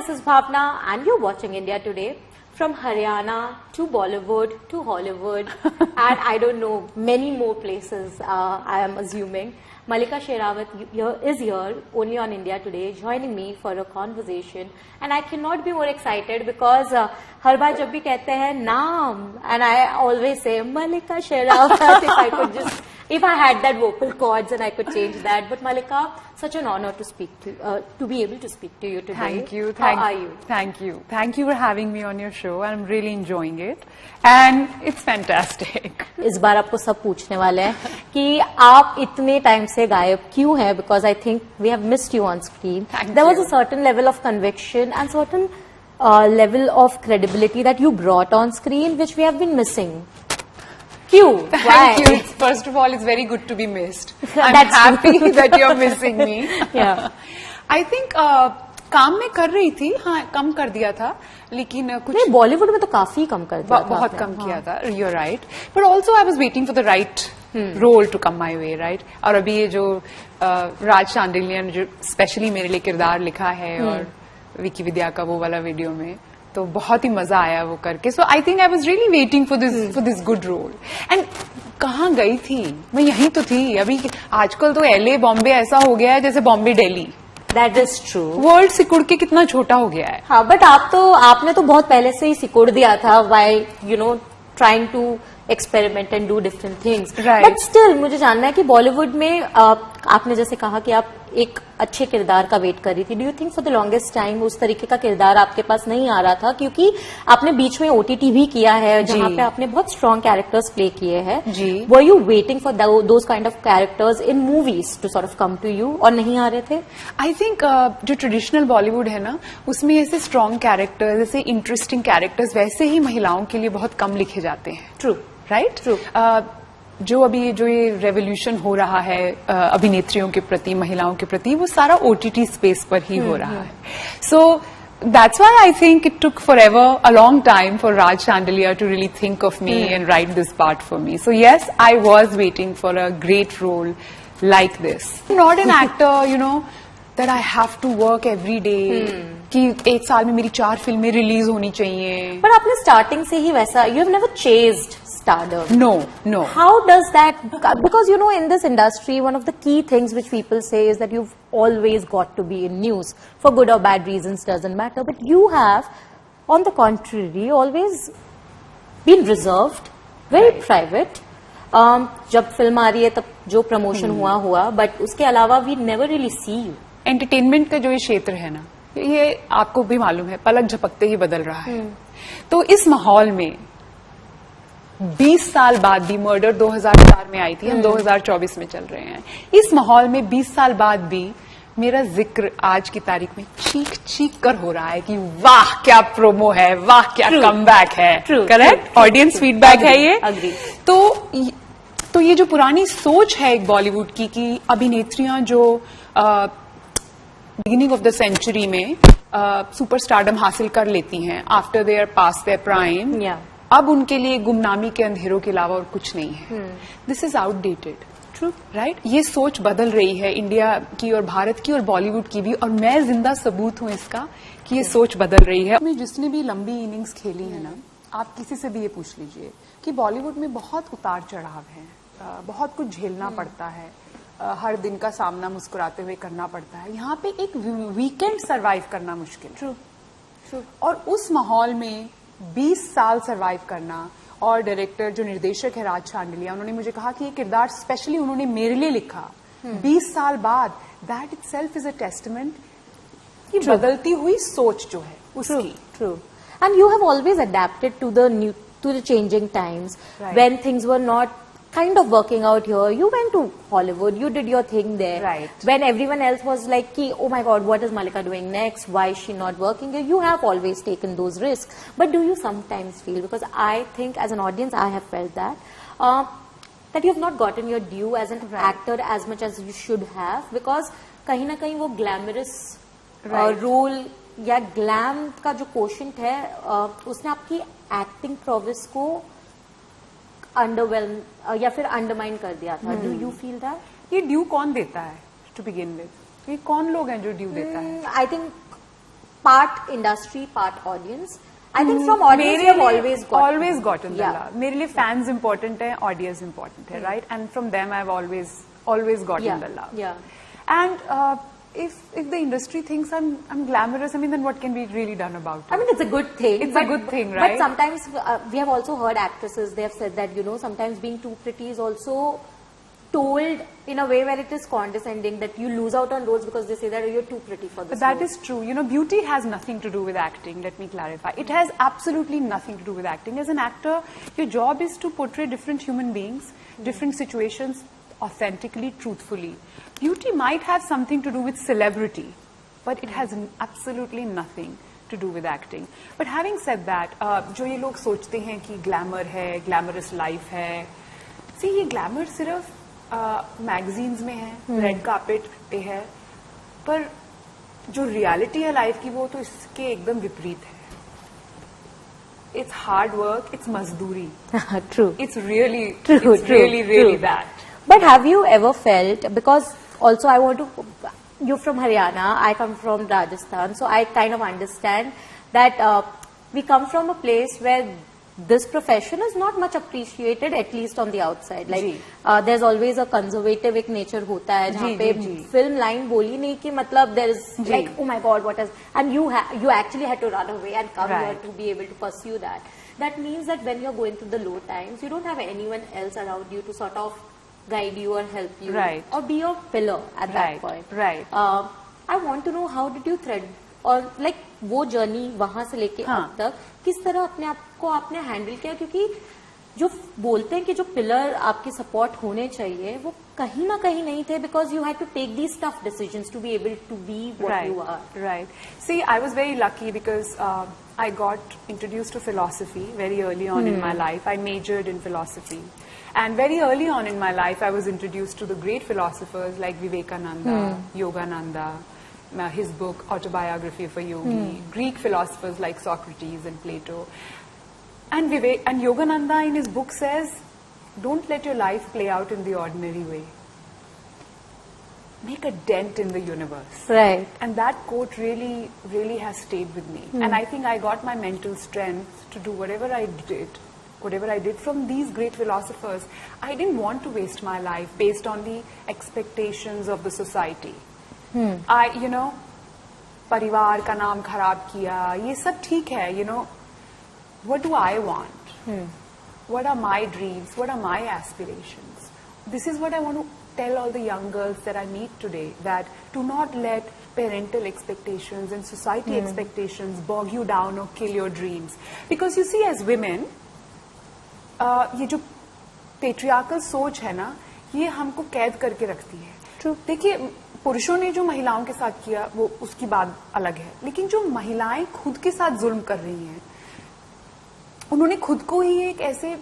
this is Bhavna and you're watching India Today. From Haryana to Bollywood to Hollywood and I don't know, many more places I am assuming. Mallika Sherawat is here only on India Today joining me for a conversation and I cannot be more excited because हर बार जब भी कहते हैं नाम and I always say Mallika Sherawat if I had that vocal cords and I could change that. But Mallika, such an honor to speak to be able to speak to you today. Thank you. How are you? Thank you. Thank you for having me on your show. I'm really enjoying it. And it's fantastic. इस बार आपको सब पूछने वाले हैं कि आप इतने time से गायब क्यों हैं? Because I think we have missed you on screen. There was a certain level of conviction and certain level of credibility that you brought on screen, which we have been missing. Q. Thank you. First of all, it's very good to be missed. I'm happy that you're missing me. Yeah. I think काम में कर रही थी, हाँ कम कर दिया था, लेकिन कुछ नहीं बॉलीवुड में तो काफी कम कर दिया था, बहुत कम किया था. You're right. But also I was waiting for the right role to come my way, right? और अभी ये जो राज शांडिल्य ने जो स्पेशली मेरे लिए किरदार लिखा है और विकी विद्या का वो वाला वीडियो में तो बहुत ही मजा आया वो करके. So I think I was really waiting for this good role. And कहाँ गई थी मैं? यहीं तो थी. अभी आजकल तो LA बॉम्बे ऐसा हो गया है जैसे Bombay Delhi. That is true. World सिकुड़ के कितना छोटा हो गया है. हाँ बट आपने तो बहुत पहले से ही सिकुड़ दिया था while you know trying to experiment and do different things. But still मुझे जानना है कि बॉलीवुड में आपने जैसे कहा कि आप एक अच्छे किरदार का वेट कर रही थी. Do you think for the longest time उस तरीके का किरदार आपके पास नहीं आ रहा था? क्योंकि आपने बीच में OTT भी किया है जहां पे आपने बहुत स्ट्रॉन्ग कैरेक्टर्स प्ले किए हैं. Were you waiting for those kind of characters in movies to sort of come to you और नहीं आ रहे थे? आई थिंक जो ट्रेडिशनल बॉलीवुड है ना उसमें ऐसे स्ट्रॉन्ग कैरेक्टर्स ऐसे इंटरेस्टिंग कैरेक्टर्स वैसे ही महिलाओं के लिए बहुत कम लिखे जाते हैं. True right. ट्रू. जो अभी जो ये रेवोल्यूशन हो रहा है अभिनेत्रियों के प्रति महिलाओं के प्रति वो सारा OTT स्पेस पर ही हो रहा है. सो that's why I think it took forever, a long time for Raj Shandilya to really think of me and write this part for me. So yes, I was waiting for a great role like this. I'm not an actor, you know, that I have to work every day. कि एक साल में मेरी 4 फिल्में release होनी चाहिए. पर आपने स्टार्टिंग से ही वैसा you have never chased stardom. No. How does that? Because you know, in this industry, one of the key things which people say is that you've always got to be in news for good or bad reasons, doesn't matter. But you have, on the contrary, always been reserved, very private. जब film आ रही है तब जो promotion हुआ, but उसके अलावा we never really see you. Entertainment का जो ये क्षेत्र है ना ये आपको भी मालूम है पलक झपकते ही बदल रहा है. तो इस माहौल में 20 साल बाद भी मर्डर 2004 में आई थी, हम 2024 में चल रहे हैं. इस माहौल में 20 साल बाद भी मेरा जिक्र आज की तारीख में चीख कर हो रहा है कि वाह क्या प्रोमो है, वाह क्या कमबैक है. करेक्ट. ऑडियंस फीडबैक है ये. तो ये जो पुरानी सोच है एक बॉलीवुड की कि अभिनेत्रियां जो बिगिनिंग ऑफ द सेंचुरी में सुपरस्टारडम हासिल कर लेती हैं after they are past their prime, अब उनके लिए गुमनामी के अंधेरों के अलावा और कुछ नहीं है. This is outdated. True. Right. ये सोच बदल रही है इंडिया की और भारत की और बॉलीवुड की भी, और मैं जिंदा सबूत हूं इसका कि ये सोच बदल रही है. जिसने भी लंबी इनिंग्स खेली है ना, आप किसी से भी ये पूछ लीजिए कि बॉलीवुड में बहुत उतार चढ़ाव है, बहुत कुछ झेलना पड़ता है, हर दिन का सामना मुस्कुराते हुए करना पड़ता है. यहाँ पे एक वीकेंड सरवाइव करना मुश्किल. ट्रू. और उस माहौल में 20 साल सरवाइव करना, और डायरेक्टर जो निर्देशक है राज शांडिल्य उन्होंने मुझे कहा कि ये किरदार स्पेशली उन्होंने मेरे लिए लिखा 20 साल बाद. That itself is a testament कि बदलती हुई सोच जो है उसकी. True. And you have always adapted to the changing times. When things were not kind of working out here, you went to Hollywood, you did your thing there. Right. When everyone else was like, oh my God, what is Mallika doing next? Why is she not working here? You have always taken those risks. But do you sometimes feel, because I think as an audience, I have felt that you have not gotten your due as an actor as much as you should have, because कहीं ना कहीं वो glamorous role या glam का जो quotient है, उसने आपकी acting prowess को अंडरवेल्म या फिर अंडरमाइन कर दिया था. Do you feel that? ये ड्यू कौन देता है टू बिगिन विद? ये कौन लोग हैं जो ड्यू देता है? I think part industry, part audience. I think from audience we have always gotten the love. मेरे लिए fans important है, audience important है, right? And from them I've always gotten the love. Yeah. And if the industry thinks I'm glamorous, I mean, then what can be really done about it? I mean, it's a good thing. It's a good thing, right? But sometimes we have also heard actresses, they have said that, you know, sometimes being too pretty is also told in a way where it is condescending, that you lose out on roles because they say that you're too pretty for this But that role. is true. You know, beauty has nothing to do with acting. Let me clarify. It has absolutely nothing to do with acting. As an actor, your job is to portray different human beings, different situations authentically, truthfully. Beauty might have something to do with celebrity, but it has absolutely nothing to do with acting. But having said that, जो ये लोग सोचते हैं कि glamour है, glamorous life है, see ये glamour सिर्फ मैगजीन्स में है, रेड कार्पेट पे है, पर जो रियलिटी है लाइफ की वो तो इसके एकदम विपरीत है. It's hard work, it's मजदूरी. True. It's really, true, it's really, really that. But have you ever felt, because also I want to, you're from Haryana, I come from Rajasthan, so I kind of understand that we come from a place where this profession is not much appreciated, at least on the outside. Like there's always a conservative एक nature होता है जहाँ पे film line बोली नहीं कि मतलब there is like, oh my god, what is, and you actually had to run away and come here to be able to pursue that. That means that when you're going through the low times, you don't have anyone else around you to sort of guide you or help you, or be your pillar at that point. Right. I want to know, how did you thread, और like वो journey वहां से लेके अब तक किस तरह अपने आप को आपने हैंडल किया, क्योंकि जो बोलते हैं कि जो पिलर आपके सपोर्ट होने चाहिए वो कहीं ना कहीं नहीं थे, because you had to take these tough decisions to be able to be what you are. Right. See, I was very lucky because I got introduced to philosophy very early on in my life. I majored in philosophy. And very early on in my life, I was introduced to the great philosophers like Vivekananda, Yogananda, his book Autobiography of a Yogi, Greek philosophers like Socrates and Plato. And Yogananda in his book says, don't let your life play out in the ordinary way. Make a dent in the universe. Right. And that quote really, really has stayed with me. And I think I got my mental strength to do whatever I did from these great philosophers. I didn't want to waste my life based on the expectations of the society. You know, परिवार का नाम खराब किया, ये सब ठीक है, you know, what do I want? What are my dreams? What are my aspirations? This is what I want to tell all the young girls that I meet today, that do not let parental expectations and society expectations bog you down or kill your dreams. Because you see, as women, ये जो patriarchal सोच है ना, ये हमको कैद करके रखती है. True. देखिए, पुरुषों ने जो महिलाओं के साथ किया वो उसकी बात अलग है, लेकिन जो महिलाएं खुद के साथ जुल्म कर रही हैं, उन्होंने खुद को ही एक ऐसे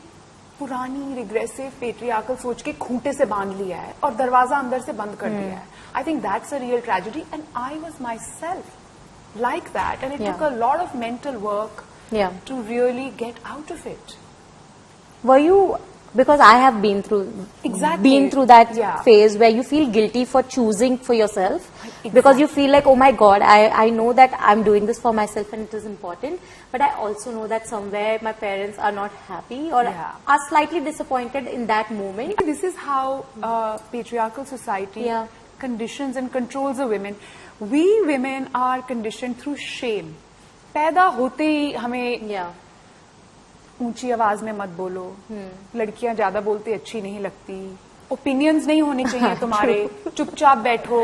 पुरानी रिग्रेसिव पेट्रियार्कल सोच के खूंटे से बांध लिया है और दरवाजा अंदर से बंद कर दिया है. I think that's a real tragedy, and I was myself like that, and it took a lot of mental work to really get out of it. Were you, because I have been through that phase where you feel guilty for choosing for yourself, because you feel like, oh my god, I know that I'm doing this for myself and it is important, but I also know that somewhere my parents are not happy or are slightly disappointed in that moment. This is how patriarchal society conditions and controls a women. We women are conditioned through shame. पैदा होते ही हमें ऊंची आवाज में मत बोलो, लड़कियां ज्यादा बोलती अच्छी नहीं लगती, ओपिनियंस नहीं होने चाहिए तुम्हारे, चुपचाप बैठो,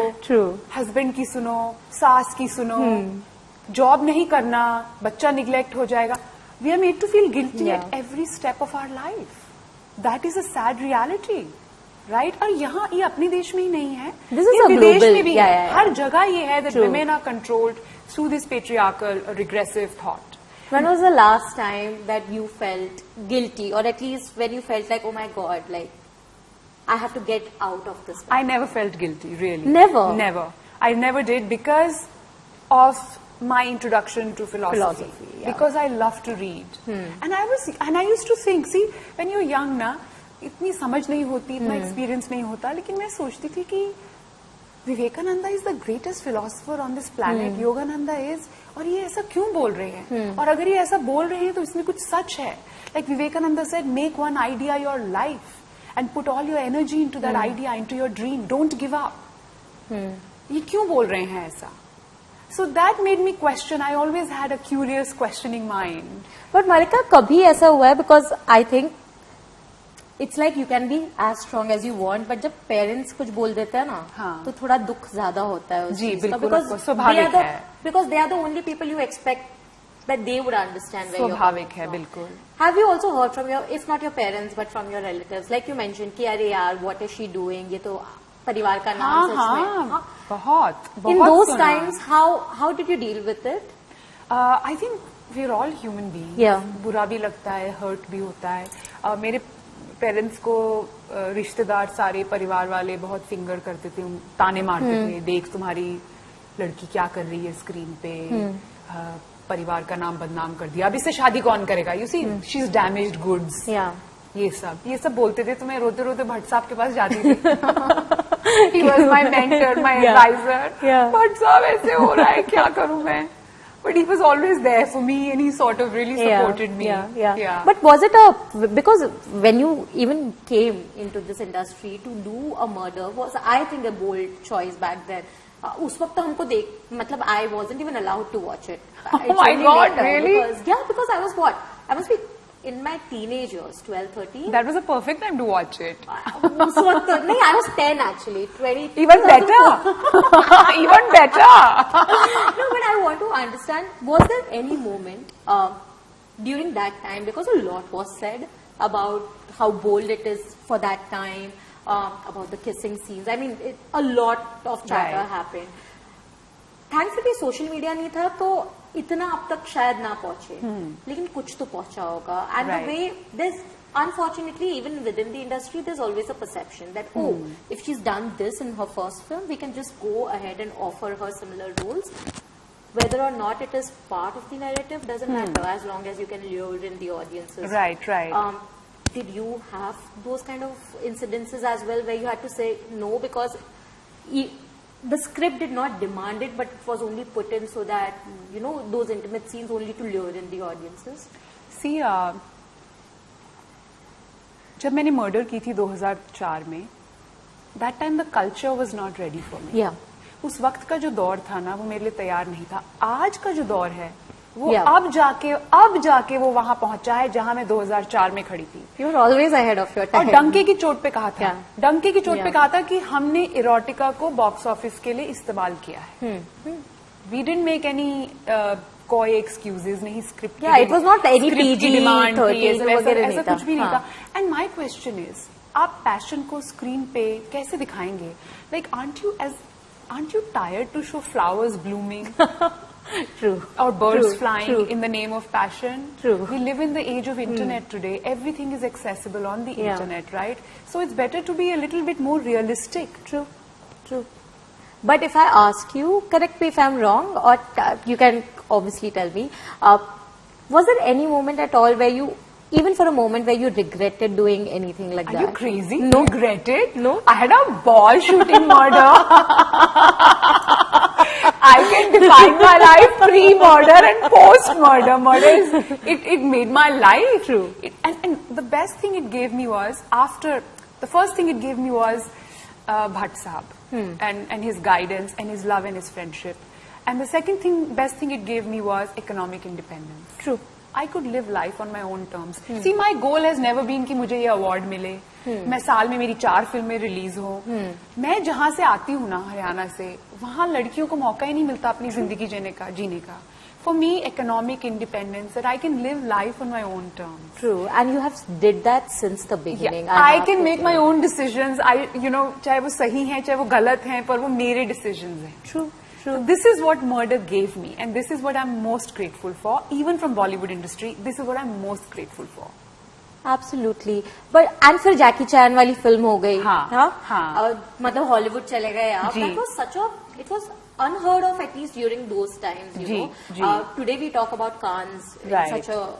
हस्बैंड की सुनो, सास की सुनो, जॉब नहीं करना, बच्चा निग्लेक्ट हो जाएगा. We are made to feel guilty at every step of our life. That is a sad reality, right? और यहाँ ये अपने देश में ही नहीं है, ये विदेश में भी है. हर जगह ये है that women are controlled through this patriarchal regressive thought. When was the last time that you felt guilty, or at least when you felt like, oh my god, like I have to get out of this? I never felt guilty, really. Never? Never. I never did, because of my introduction to philosophy. Because I love to read. And I used to think, see, when you're young ना, इतनी समझ नहीं होती, इतना experience नहीं होता, लेकिन मैं सोचती थी कि Vivekananda is the greatest philosopher on this planet, Yogananda is, और ये ऐसा क्यों बोल रहे हैं? और अगर ये ऐसा बोल रहे हैं तो इसमें कुछ सच है. Like Vivekananda said, make one idea your life and put all your energy into that idea, into your dream, don't give up. ये क्यों बोल रहे हैं ऐसा? So that made me question. I always had a curious, questioning mind. But Malika, कभी ऐसा हुआ है? Because I think it's like you can be as strong as you want, but जब parents कुछ बोल देते हैं ना, हाँ. तो थोड़ा दुख ज्यादा होता है उस जी, चीज का. बिल्कुल, स्वाभाविक है. Because they are the only people you expect that they would understand where you're स्वाभाविक coming है, from. बिल्कुल. Have you also heard from your, if not your parents, but from your relatives, like you mentioned कि अरे यार, what is she doing? ये तो परिवार का नाम सच में. हाँ, बहुत. In those times, how did you deal with it? I think we're all human beings. Yeah. बुरा भी लगता है, हर्ट भी होता है. मेरे पेरेंट्स को रिश्तेदार सारे परिवार वाले बहुत फिंगर करते थे, ताने मारते थे, देख तुम्हारी लड़की क्या कर रही है स्क्रीन पे, परिवार का नाम बदनाम कर दिया, अब इससे शादी कौन करेगा, you see she is damaged goods. ये सब बोलते थे. तो मैं रोते रोते भट्ट साहब के पास जाती थी. He was my mentor, my advisor. Bhatt साहब ऐसे हो रहा है, क्या करूं मैं? But he was always there for me, and he sort of really supported me. Yeah. But was it because when you even came into this industry to do a murder, was I think a bold choice back then. उस वक्त तो हमको मतलब I wasn't even allowed to watch it. Oh my God, really? Because I was what? I must be in my teenage years, 12, 13. That was a perfect time to watch it. उस वक्त नहीं, I was 10 actually, 20. Even better. Even better. No, but I want to understand, was there any moment during that time, because a lot was said about how bold it is for that time, about the kissing scenes. I mean, a lot of chatter happened. Thankfully, social media नहीं था, तो इतना अब तक शायद ना पहुंचे, लेकिन कुछ तो पहुंचा होगा. And the way this, unfortunately, even within the industry, there's always a perception that if she's done this in her first film, we can just go ahead and offer her similar roles. Whether or not it is part of the narrative doesn't matter, as long as you can lure in the audiences. Right. Did you have those kind of incidences as well, where you had to say no because the script did not demand it, but it was only put in so that, you know, those intimate scenes only to lure in the audiences? See, जब मैंने murder की थी 2004 में, that time the culture was not ready for me. Yeah. उस वक्त का जो दौर था ना, वो मेरे लिए तैयार नहीं था. आज का जो दौर है, वो अब जाके वो वहां पहुंचा है जहां मैं 2004 में खड़ी थी. You were always ahead of your time. और डंके की चोट पे कहा था, डंके की चोट पे कहा था कि हमने इरोटिका को बॉक्स ऑफिस के लिए इस्तेमाल किया है. We didn't make any कोई एक्सक्यूजेज नहीं, script it was not any PG demand, 13 वगैरह ऐसा कुछ भी नहीं था. एंड माई क्वेश्चन इज, आप पैशन को स्क्रीन पे कैसे दिखाएंगे? Like aren't you tired to show flowers blooming? True. Or birds flying in the name of passion? True. We live in the age of internet today. Everything is accessible on the internet, right? So it's better to be a little bit more realistic. True. But if I ask you, correct me if I'm wrong, or you can obviously tell me, was there any moment at all where you, even for a moment, where you regretted doing anything like that? Are you crazy? No. Regretted? No. I had a ball shooting murder. I can define my life pre-murder and post-murder. It made my life. True. And the best thing it gave me was, the first thing it gave me was Bhatt Sahab and his guidance and his love and his friendship. And the second thing, best thing it gave me was economic independence. True. I could live life on my own terms. See, my goal has never been कि मुझे ये award मिले, मैं साल में मेरी 4 फिल्में release हो. मैं जहाँ से आती हूँ ना, हरियाणा से, वहाँ लड़कियों को मौका ही नहीं मिलता अपनी जिंदगी जीने का. For me, economic independence, that I can live life on my own terms. True, and you have did that since the beginning. Yeah. I can make my own decisions. चाहे वो सही हैं, चाहे वो गलत हैं, पर वो मेरे decisions हैं. True. This is what murder gave me, and this is what I'm most grateful for. Even from Bollywood industry, this is what I'm most grateful for. Absolutely. But and फिर जैकी चैन वाली फिल्म हो गई. हाँ. मतलब Hollywood चले गए आप. That was it was unheard of, at least during those times. You know. Today we talk about Cannes in such a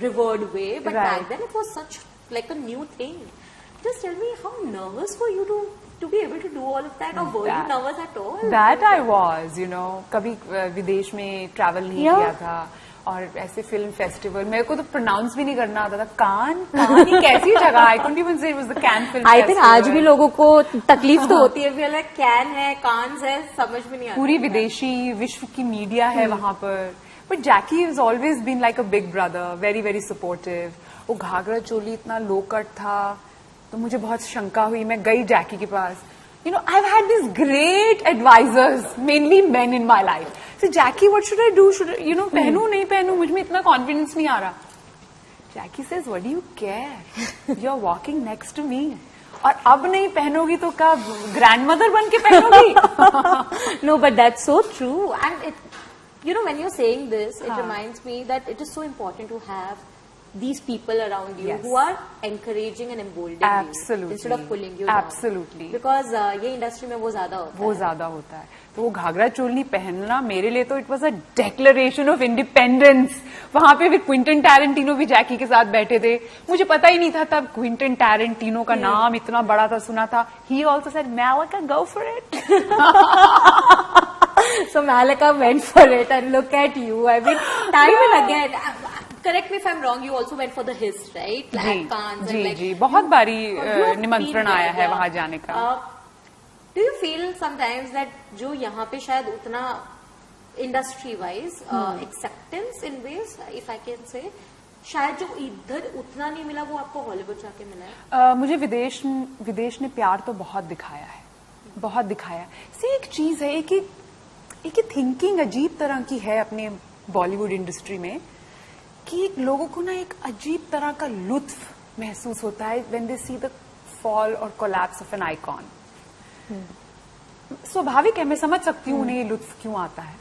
revered way, but back then it was such like a new thing. Just tell me, how nervous were you to to be able to do all of that, or were you nervous at all? That I was, you know, कभी विदेश में travel नहीं किया था, और ऐसे film festival मेरे को तो प्रोनाउंस भी नहीं करना आता था. कान ये कैसी जगह? I couldn't even say it was the Cannes Film Festival. I think आज भी लोगों को तकलीफ तो होती है, भी लाइक कैन है, कान्स है, समझ में नहीं आता. पूरी विदेशी विश्व की मीडिया है वहां पर. But Jackie has always been like a big brother, very very supportive. वो घाघरा चोली इतना लो कट था तो मुझे बहुत शंका हुई. मैं गई जैकी के पास. You know, I've had these great advisors, mainly men in my life. So, Jackie, what should I do? Should I, you know, पहनूं नहीं पहनूं? मुझ में इतना confidence नहीं आ रहा. Jackie says, what do you care? You're walking next to me. और अब नहीं पहनोगी तो कब grandmother बन के पहनोगी? No, but that's so true. And it, you know, when you're saying this, it reminds me that it is so important to have these people around you who are encouraging and emboldening you instead of pulling you down. Absolutely. Because ये industry में वो ज्यादा होता है. तो वो घाघरा चोली पहनना मेरे लिए तो it was a declaration of independence. वहां पे भी क्विंटन टैरेंटिनो भी जैकी के साथ बैठे थे. मुझे पता ही नहीं था तब क्विंटन टैरेंटिनो का नाम इतना बड़ा था, सुना था. He also said Malika, go for it. So Malika went for it, and look at you. I mean, time and again. Correct me if I'm wrong. You also went for the Hiss, right? Like Cannes and like. जी, बहुत बारी निमंत्रण आया है वहां जाने का. Do you feel sometimes that जो यहाँ पे शायद उतना industry wise acceptance in ways, if I can say, शायद जो इधर उतना नहीं मिला वो आपको हॉलीवुड जाके मिला है? मुझे विदेश ने प्यार तो बहुत दिखाया है, बहुत दिखाया. से एक चीज है, एक थिंकिंग अजीब तरह की है अपने बॉलीवुड इंडस्ट्री में कि लोगों को ना एक अजीब तरह का लुत्फ महसूस होता है when they see the fall और कोलैप्स ऑफ एन आइकॉन. स्वाभाविक है, मैं समझ सकती हूँ उन्हें ये लुत्फ क्यों आता है,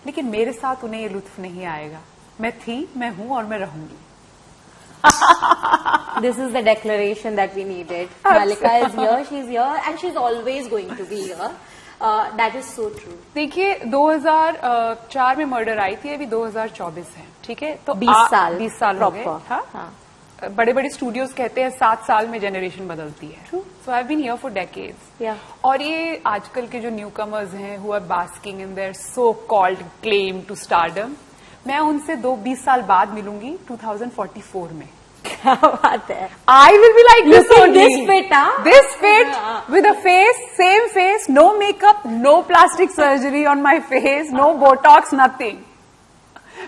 लेकिन मेरे साथ उन्हें ये लुत्फ नहीं आएगा. मैं थी, मैं हूं और मैं रहूंगी. This is the declaration that we needed. Malika is here, she's here, and she's always going to be here. That is so true. देखिए 2004 में मर्डर आई थी, अभी 2024 है, ठीक है, तो 20 साल हो गए. हाँ. बड़े बड़े स्टूडियोज कहते हैं 7 साल में जनरेशन बदलती है. So I have been here for decades. और ये आजकल के जो न्यू कमर्स हैं who are basking in their so called claim to stardom, मैं उनसे 20 साल बाद मिलूंगी 2044 में. क्या बात है. I will be like this only. This fit, huh? This fit with a face, same face, no makeup, no plastic surgery on my face, no Botox, nothing.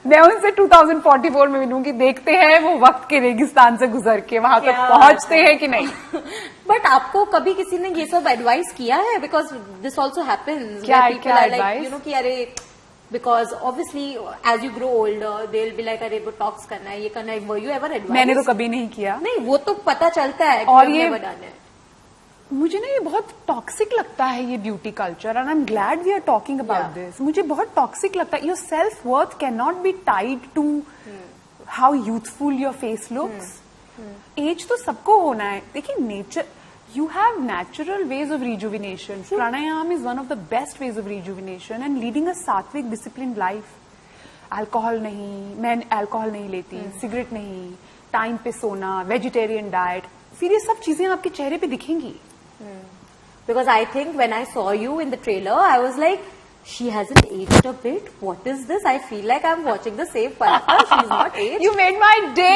मैं उनसे 2044 में मिलूंगी. देखते हैं वो वक्त के रेगिस्तान से गुजर के वहां तक पहुंचते हैं कि नहीं. बट आपको कभी किसी ने ये सब एडवाइस किया है? Because this also happens. क्या एडवाइस? यू नो कि अरे because obviously as you grow older they'll be like अरे बोटॉक्स करना है, ये करना है. were you ever advised? मैंने तो कभी नहीं किया. नहीं, वो तो पता चलता है. और ये मुझे ना ये बहुत टॉक्सिक लगता है ये beauty culture, and I am glad we are talking about this. मुझे बहुत टॉक्सिक लगता है. Your self worth can not be tied to how youthful your face looks. Age तो सबको होना है. देखिए nature, you have natural ways of rejuvenation. Pranayam is one of the best ways of rejuvenation and leading a sattvic disciplined life. Alcohol नहीं, मैं alcohol नहीं लेती, cigarette नहीं, टाइम पे सोना, वेजिटेरियन डाइट, फिर ये सब चीजें आपके चेहरे पे दिखेंगी. Because I think when I saw you in the trailer, I was like, she hasn't aged a bit. What is this? I feel like I'm watching the same Palaka. She's not aged. You made my day.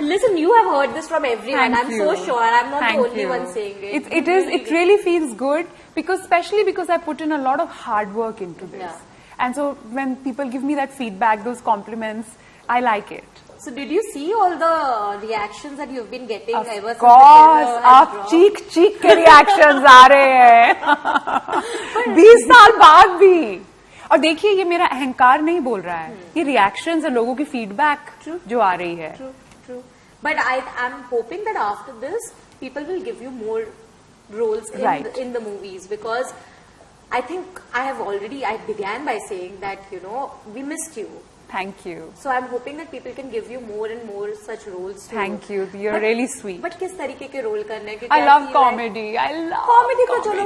Listen, you have heard this from everyone. I'm so sure. I'm not the only one saying it. It really feels good because, especially because I put in a lot of hard work into this. Yeah. And so when people give me that feedback, those compliments, I like it. So did you see all the reactions that you've been getting ever since the trailer? आप चीख के reactions आ रहे हैं 20 साल बाद भी. और देखिए ये मेरा अहंकार नहीं बोल रहा है, ये reactions है, लोगों की feedback जो आ रही है. True. But I'm hoping that after this people will give you more roles in the movies, because I think I began by saying that, you know, we missed you. Thank you. So I'm hoping that people can give you more and more such roles too. Thank you. You're really sweet. But किस तरीके के role करने हैं? I love comedy. I love comedy. तो चलो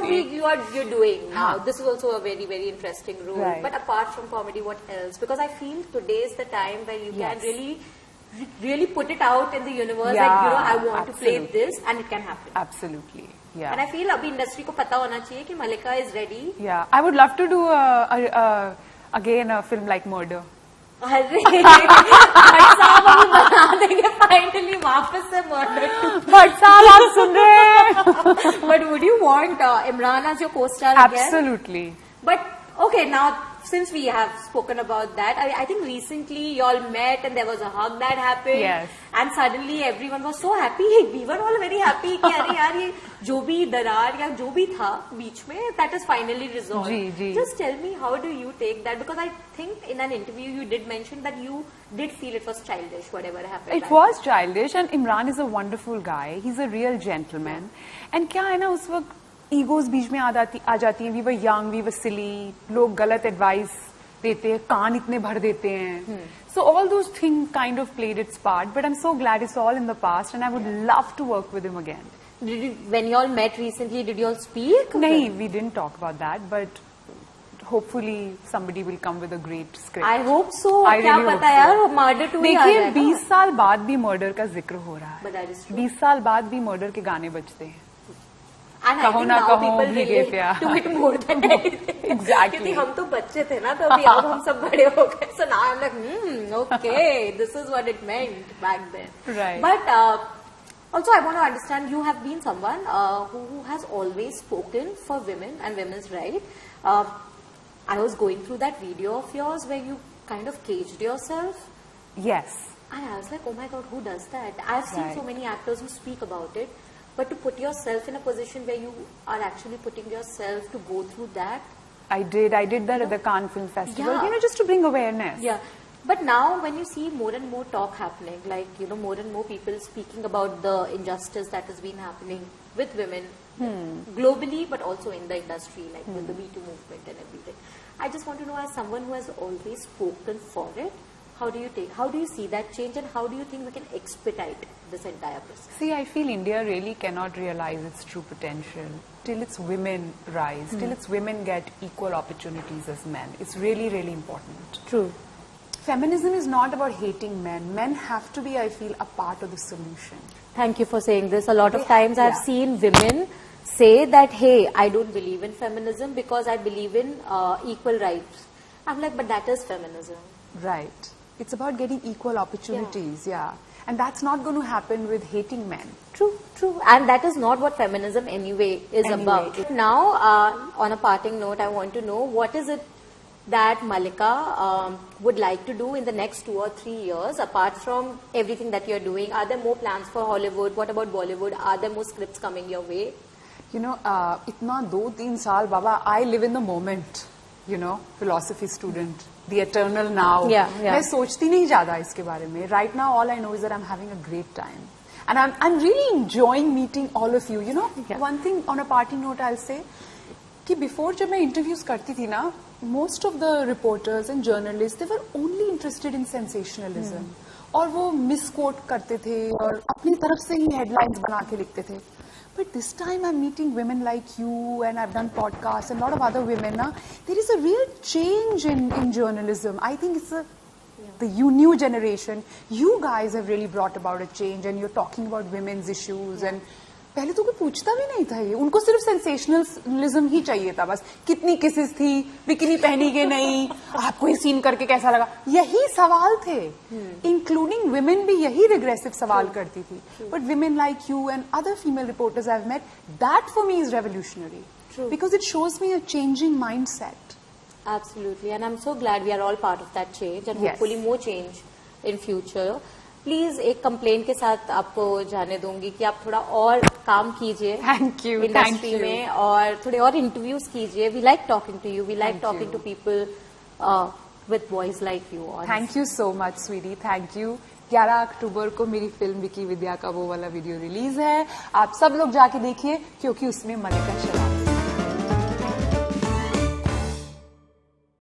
you're doing now. This is also a very very interesting role. Right. But apart from comedy, what else? Because I feel today is the time where you can really really put it out in the universe, Yeah, like, you know, I want to play absolutely. this, and it can happen. Absolutely, yeah. And I feel अभी industry को पता होना चाहिए कि Malika is ready. Yeah, I would love to do again a film like Murder. अरे भट्ट साहब अभी बना देंगे फाइनली वापस से Murder 2. भट्ट साहब आप सुन रहे हैं? But would you want Imran as your co-star again? Absolutely. But okay, now since we have spoken about that, I think recently you all met and there was a hug that happened. Yes. And suddenly everyone was so happy. We were all very happy कि अरे यार ये जो भी दरार या जो भी था बीच में, that is finally resolved. Ji, ji. Just tell me, how do you take that? Because I think in an interview you did mention that you did feel it was childish, whatever happened. It was childish, and Imran is a wonderful guy. He's a real gentleman. And क्या है ना, उस वक्त egos बीच में आ जाती हैं. We were young, we were silly, लोग गलत एडवाइस देते हैं, कान इतने भर देते हैं. So all those thing kind of played its part, but I am so glad it's all in the past and I would love to work with him again. When you all met recently, did you all speak? नहीं, we didn't talk about that, but hopefully somebody will come with a great script. I hope so. I क्या really पता hope यार, so. वो Murder 2 ही आ देखिए, जाए ना. 20 साल बाद भी मर्डर का जिक्र हो रहा But that is है. true. 20 साल बाद भी मर्डर के गाने बजते हैं. And I कहो think ना now कहो, people भीगे relate प्यार. to it more than anything. Exactly. क्योंकि हम तो बच्चे थे ना, तो अभी अब हम सब बड़े हो गए. So now I'm like, okay, this is what it meant back then. Right. But also I want to understand, you have been someone who has always spoken for women and women's rights. I was going through that video of yours where you kind of caged yourself. Yes. And I was like, oh my God, who does that? I've seen Right. so many actors who speak about it. But to put yourself in a position where you are actually putting yourself to go through that. I did that at the Cannes Film Festival, Yeah. just to bring awareness. Yeah. But now when you see more and more talk happening, like, more and more people speaking about the injustice that has been happening with women globally, but also in the industry, like with the Me Too movement and everything. I just want to know, as someone who has always spoken for it, how do you see that change, and how do you think we can expedite this entire process? See, I feel India really cannot realize its true potential till its women rise, till its women get equal opportunities as men. It's really, really important. True. Feminism is not about hating men. Men have to be, I feel, a part of the solution. Thank you for saying this. A lot of times I've seen women say that, hey, I don't believe in feminism because I believe in equal rights. I'm like, but that is feminism. Right. It's about getting equal opportunities, yeah. And that's not going to happen with hating men. True, true. And that is not what feminism anyway is about. Now, on a parting note, I want to know, what is it that Malika would like to do in the next 2 or 3 years, apart from everything that you're doing? Are there more plans for Hollywood? What about Bollywood? Are there more scripts coming your way? Itna 2-3 saal, Baba, I live in the moment, philosophy student, the eternal now. Yeah. मैं सोचती नहीं ज़्यादा इसके बारे में. Right now, all I know is that I'm having a great time. And I'm really enjoying meeting all of you. One thing on a party note I'll say, कि before जब मैं interviews करती थी ना, most of the reporters and journalists, they were only interested in sensationalism. और वो misquote करते थे और अपनी तरफ से ही headlines बना के लिखते थे. But this time I'm meeting women like you, and I've done podcasts and a lot of other women. There is a real change in journalism. I think it's the new generation. You guys have really brought about a change, and you're talking about women's issues. And पहले तो कोई पूछता भी नहीं था ये. उनको सिर्फ सेंसेशनलिज्म ही चाहिए था बस. कितनी केसेस थी, बिकिनी पहनी के नहीं, आपको ये सीन करके कैसा लगा, यही सवाल थे. इंक्लूडिंग विमेन भी यही रिग्रेसिव सवाल करती थी. But women like you and other female reporters I have met, that for me is revolutionary, because it shows me a changing mindset. Absolutely, and I'm so glad we are all part of that change, and hopefully more change in future. Please एक complaint के साथ आपको जाने दूंगी कि आप थोड़ा और काम कीजिए इंडस्ट्री में, और थोड़े और इंटरव्यूज कीजिए. We like talking to you, we like talking to people with voice like you. Thank you so much sweetie, thank you. 11 अक्टूबर को मेरी फिल्म विकी विद्या का वो वाला वीडियो रिलीज है. आप सब लोग जाके देखिए, क्योंकि उसमें मलिका शेरावत